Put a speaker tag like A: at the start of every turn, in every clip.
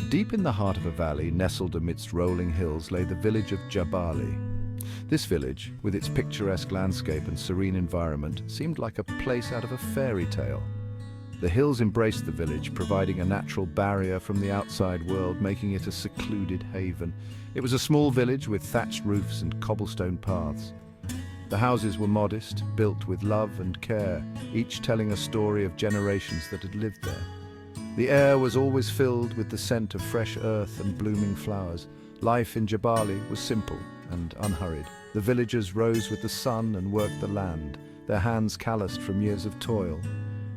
A: Deep in the heart of a valley, nestled amidst rolling hills, lay the village of Jabali. This village, with its picturesque landscape and serene environment, seemed like a place out of a fairy tale. The hills embraced the village, providing a natural barrier from the outside world, making it a secluded haven. It was a small village with thatched roofs and cobblestone paths. The houses were modest, built with love and care, each telling a story of generations that had lived there. The air was always filled with the scent of fresh earth and blooming flowers. Life in Jabali was simple and unhurried. The villagers rose with the sun and worked the land, their hands calloused from years of toil.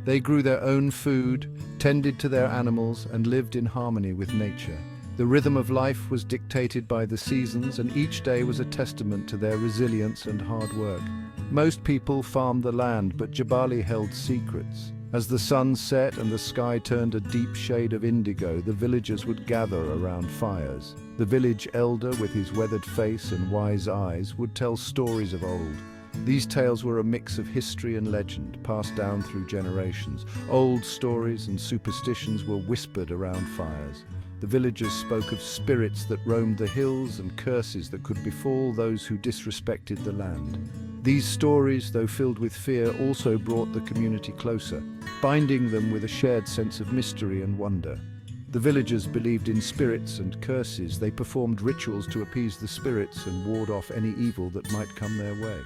A: They grew their own food, tended to their animals, and lived in harmony with nature. The rhythm of life was dictated by the seasons, and each day was a testament to their resilience and hard work. Most people farmed the land, but Jabali held secrets. As the sun set and the sky turned a deep shade of indigo, the villagers would gather around fires. The village elder, with his weathered face and wise eyes, would tell stories of old. These tales were a mix of history and legend, passed down through generations. Old stories and superstitions were whispered around fires. The villagers spoke of spirits that roamed the hills and curses that could befall those who disrespected the land. These stories, though filled with fear, also brought the community closer, binding them with a shared sense of mystery and wonder. The villagers believed in spirits and curses. They performed rituals to appease the spirits and ward off any evil that might come their way.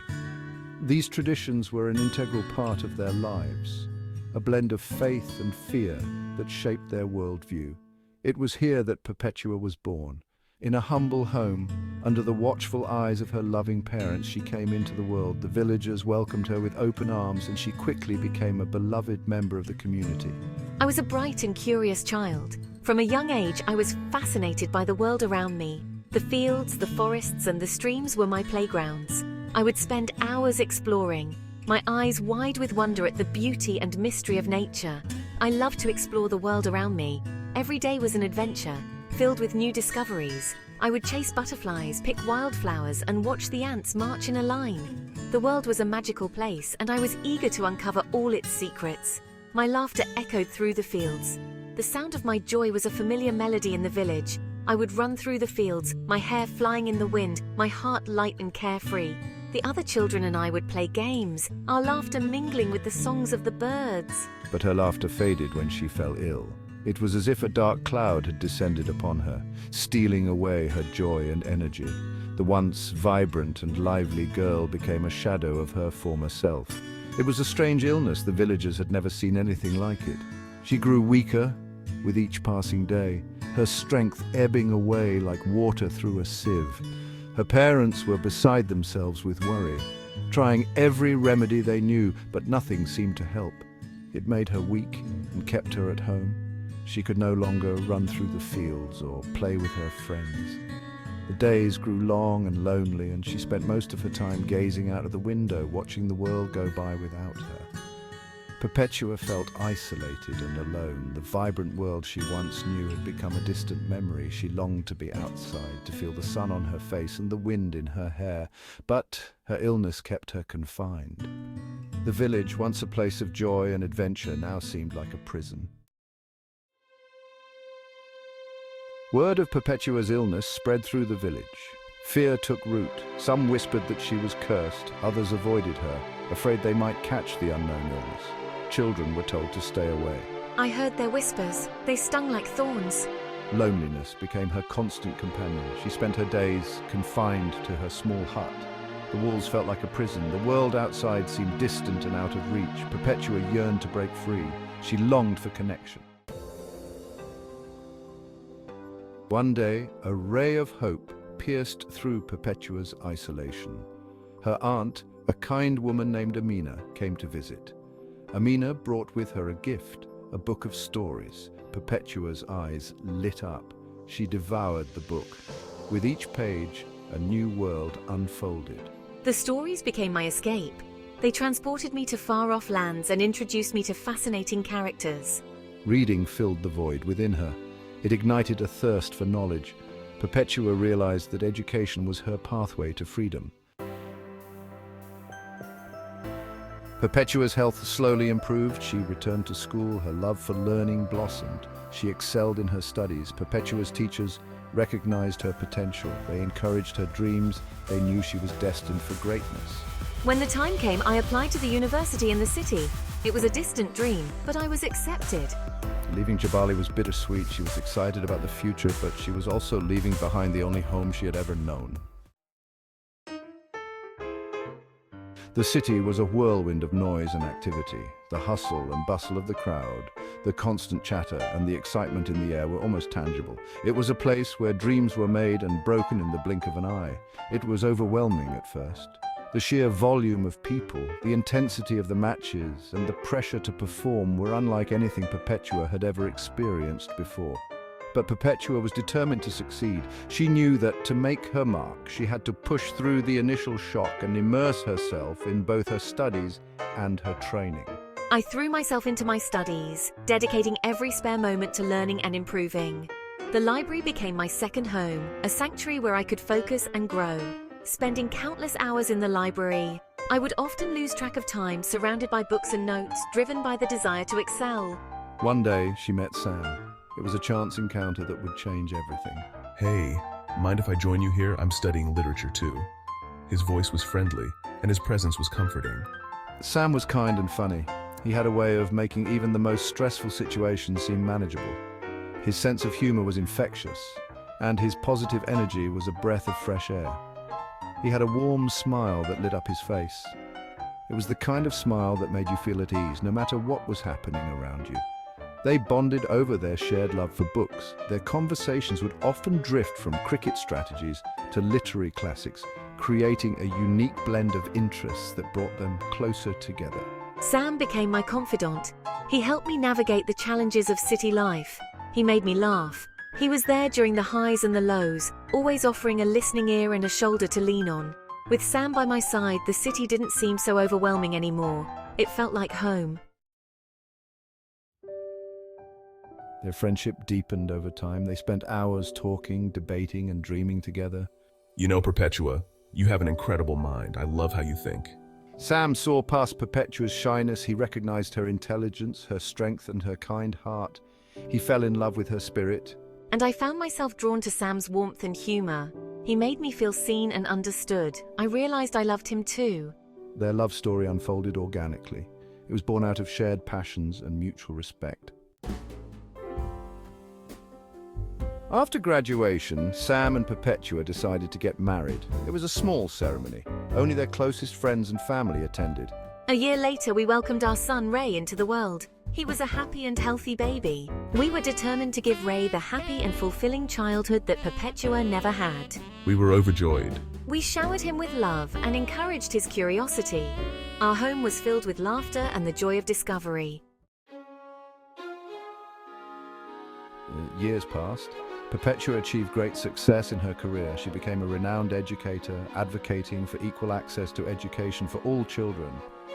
A: These traditions were an integral part of their lives, a blend of faith and fear that shaped their worldview. It was here that Perpetua was born. In a humble home, under the watchful eyes of her loving parents, she came into the world. The villagers welcomed her with open arms, and she quickly became a beloved member of the community.
B: I was a bright and curious child. From a young age, I was fascinated by the world around me. The fields, the forests, and the streams were my playgrounds. I would spend hours exploring, my eyes wide with wonder at the beauty and mystery of nature. I loved to explore the world around me. Every day was an adventure, filled with new discoveries. I would chase butterflies, pick wildflowers, and watch the ants march in a line. The world was a magical place, and I was eager to uncover all its secrets. My laughter echoed through the fields. The sound of my joy was a familiar melody in the village. I would run through the fields, my hair flying in the wind, my heart light and carefree. The other children and I would play games, our laughter mingling with the songs of the birds.
A: But her laughter faded when she fell ill. It was as if a dark cloud had descended upon her, stealing away her joy and energy. The once vibrant and lively girl became a shadow of her former self. It was a strange illness. The villagers had never seen anything like it. She grew weaker with each passing day, her strength ebbing away like water through a sieve. Her parents were beside themselves with worry, trying every remedy they knew, but nothing seemed to help. It made her weak and kept her at home. She could no longer run through the fields or play with her friends. The days grew long and lonely, and she spent most of her time gazing out of the window, watching the world go by without her. Perpetua felt isolated and alone. The vibrant world she once knew had become a distant memory. She longed to be outside, to feel the sun on her face and the wind in her hair, but her illness kept her confined. The village, once a place of joy and adventure, now seemed like a prison. Word of Perpetua's illness spread through the village. Fear took root. Some whispered that she was cursed, others avoided her, afraid they might catch the unknown illness. Children were told to stay away.
B: I heard their whispers. They stung like thorns.
A: Loneliness became her constant companion. She spent her days confined to her small hut. The walls felt like a prison. The world outside seemed distant and out of reach. Perpetua yearned to break free. She longed for connection. One day, a ray of hope pierced through Perpetua's isolation. Her aunt, a kind woman named Amina, came to visit. Amina brought with her a gift, a book of stories. Perpetua's eyes lit up. She devoured the book. With each page, a new world unfolded.
B: The stories became my escape. They transported me to far-off lands and introduced me to fascinating characters.
A: Reading filled the void within her. It ignited a thirst for knowledge. Perpetua realized that education was her pathway to freedom. Perpetua's health slowly improved. She returned to school. Her love for learning blossomed. She excelled in her studies. Perpetua's teachers recognized her potential. They encouraged her dreams. They knew she was destined for greatness.
B: When the time came, I applied to the university in the city. It was a distant dream, but I was accepted.
A: Leaving Jabali was bittersweet. She was excited about the future, but she was also leaving behind the only home she had ever known. The city was a whirlwind of noise and activity. The hustle and bustle of the crowd, the constant chatter and the excitement in the air were almost tangible. It was a place where dreams were made and broken in the blink of an eye. It was overwhelming at first. The sheer volume of people, the intensity of the matches, and the pressure to perform were unlike anything Perpetua had ever experienced before. But Perpetua was determined to succeed. She knew that to make her mark, she had to push through the initial shock and immerse herself in both her studies and her training.
B: I threw myself into my studies, dedicating every spare moment to learning and improving. The library became my second home, a sanctuary where I could focus and grow. Spending countless hours in the library, I would often lose track of time, surrounded by books and notes, driven by the desire to excel.
A: One day, she met Sam. It was a chance encounter that would change everything.
C: Hey, mind if I join you here? I'm studying literature too. His voice was friendly, and his presence was comforting.
A: Sam was kind and funny. He had a way of making even the most stressful situations seem manageable. His sense of humor was infectious, and his positive energy was a breath of fresh air. He had a warm smile that lit up his face. It was the kind of smile that made you feel at ease, no matter what was happening around you. They bonded over their shared love for books. Their conversations would often drift from cricket strategies to literary classics, creating a unique blend of interests that brought them closer together.
B: Sam became my confidant. He helped me navigate the challenges of city life. He made me laugh. He was there during the highs and the lows, always offering a listening ear and a shoulder to lean on. With Sam by my side, the city didn't seem so overwhelming anymore. It felt like home.
A: Their friendship deepened over time. They spent hours talking, debating, and dreaming together.
C: You know, Perpetua, you have an incredible mind. I love how you think.
A: Sam saw past Perpetua's shyness. He recognized her intelligence, her strength, and her kind heart. He fell in love with her spirit.
B: And I found myself drawn to Sam's warmth and humor. He made me feel seen and understood. I realized I loved him too.
A: Their love story unfolded organically. It was born out of shared passions and mutual respect. After graduation, Sam and Perpetua decided to get married. It was a small ceremony. Only their closest friends and family attended.
B: A year later, we welcomed our son, Ray, into the world. He was a happy and healthy baby. We were determined to give Ray the happy and fulfilling childhood that Perpetua never had.
C: We were overjoyed.
B: We showered him with love and encouraged his curiosity. Our home was filled with laughter and the joy of discovery.
A: Years passed. Perpetua achieved great success in her career. She became a renowned educator, advocating for equal access to education for all children.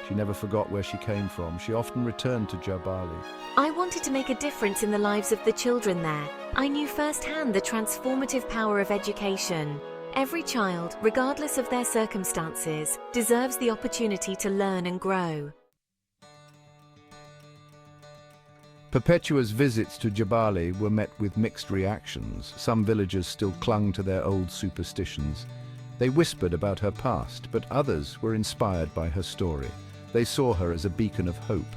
A: She never forgot where she came from. She often returned to Jabali.
B: I wanted to make a difference in the lives of the children there. I knew firsthand the transformative power of education. Every child, regardless of their circumstances, deserves the opportunity to learn and grow.
A: Perpetua's visits to Jabali were met with mixed reactions. Some villagers still clung to their old superstitions. They whispered about her past, but others were inspired by her story. They saw her as a beacon of hope.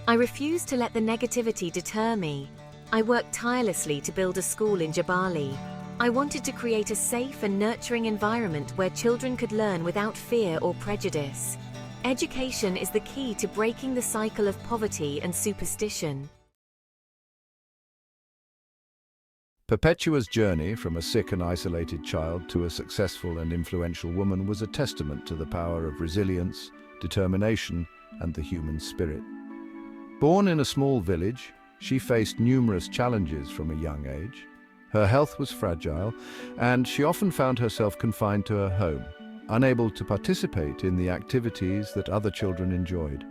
B: I refused to let the negativity deter me. I worked tirelessly to build a school in Jabali. I wanted to create a safe and nurturing environment where children could learn without fear or prejudice. Education is the key to breaking the cycle of poverty and superstition.
A: Perpetua's journey from a sick and isolated child to a successful and influential woman was a testament to the power of resilience, determination, and the human spirit. Born in a small village, she faced numerous challenges from a young age. Her health was fragile, and she often found herself confined to her home, unable to participate in the activities that other children enjoyed.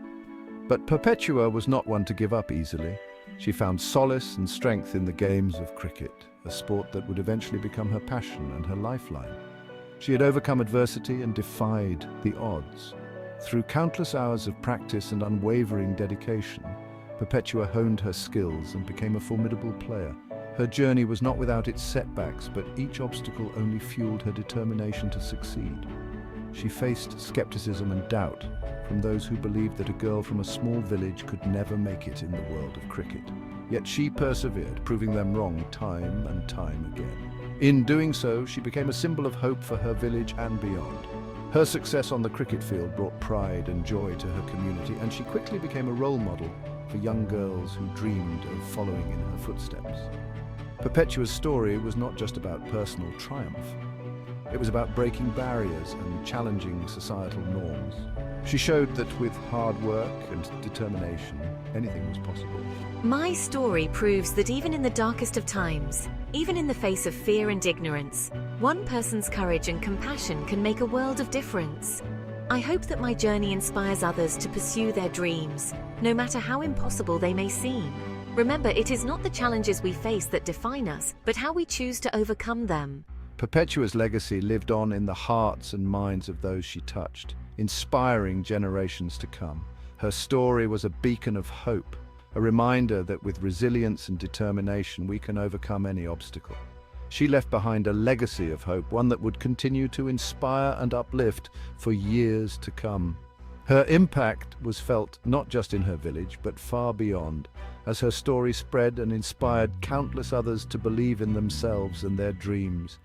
A: But Perpetua was not one to give up easily. She found solace and strength in the games of cricket, a sport that would eventually become her passion and her lifeline. She had overcome adversity and defied the odds. Through countless hours of practice and unwavering dedication, Perpetua honed her skills and became a formidable player. Her journey was not without its setbacks, but each obstacle only fueled her determination to succeed. She faced skepticism and doubt from those who believed that a girl from a small village could never make it in the world of cricket. Yet she persevered, proving them wrong time and time again. In doing so, she became a symbol of hope for her village and beyond. Her success on the cricket field brought pride and joy to her community, and she quickly became a role model for young girls who dreamed of following in her footsteps. Perpetua's story was not just about personal triumph. It was about breaking barriers and challenging societal norms. She showed that with hard work and determination, anything was possible.
B: My story proves that even in the darkest of times, even in the face of fear and ignorance, one person's courage and compassion can make a world of difference. I hope that my journey inspires others to pursue their dreams, no matter how impossible they may seem. Remember, it is not the challenges we face that define us, but how we choose to overcome them.
A: Perpetua's legacy lived on in the hearts and minds of those she touched, inspiring generations to come. Her story was a beacon of hope, a reminder that with resilience and determination we can overcome any obstacle. She left behind a legacy of hope, one that would continue to inspire and uplift for years to come. Her impact was felt not just in her village, but far beyond, as her story spread and inspired countless others to believe in themselves and their dreams.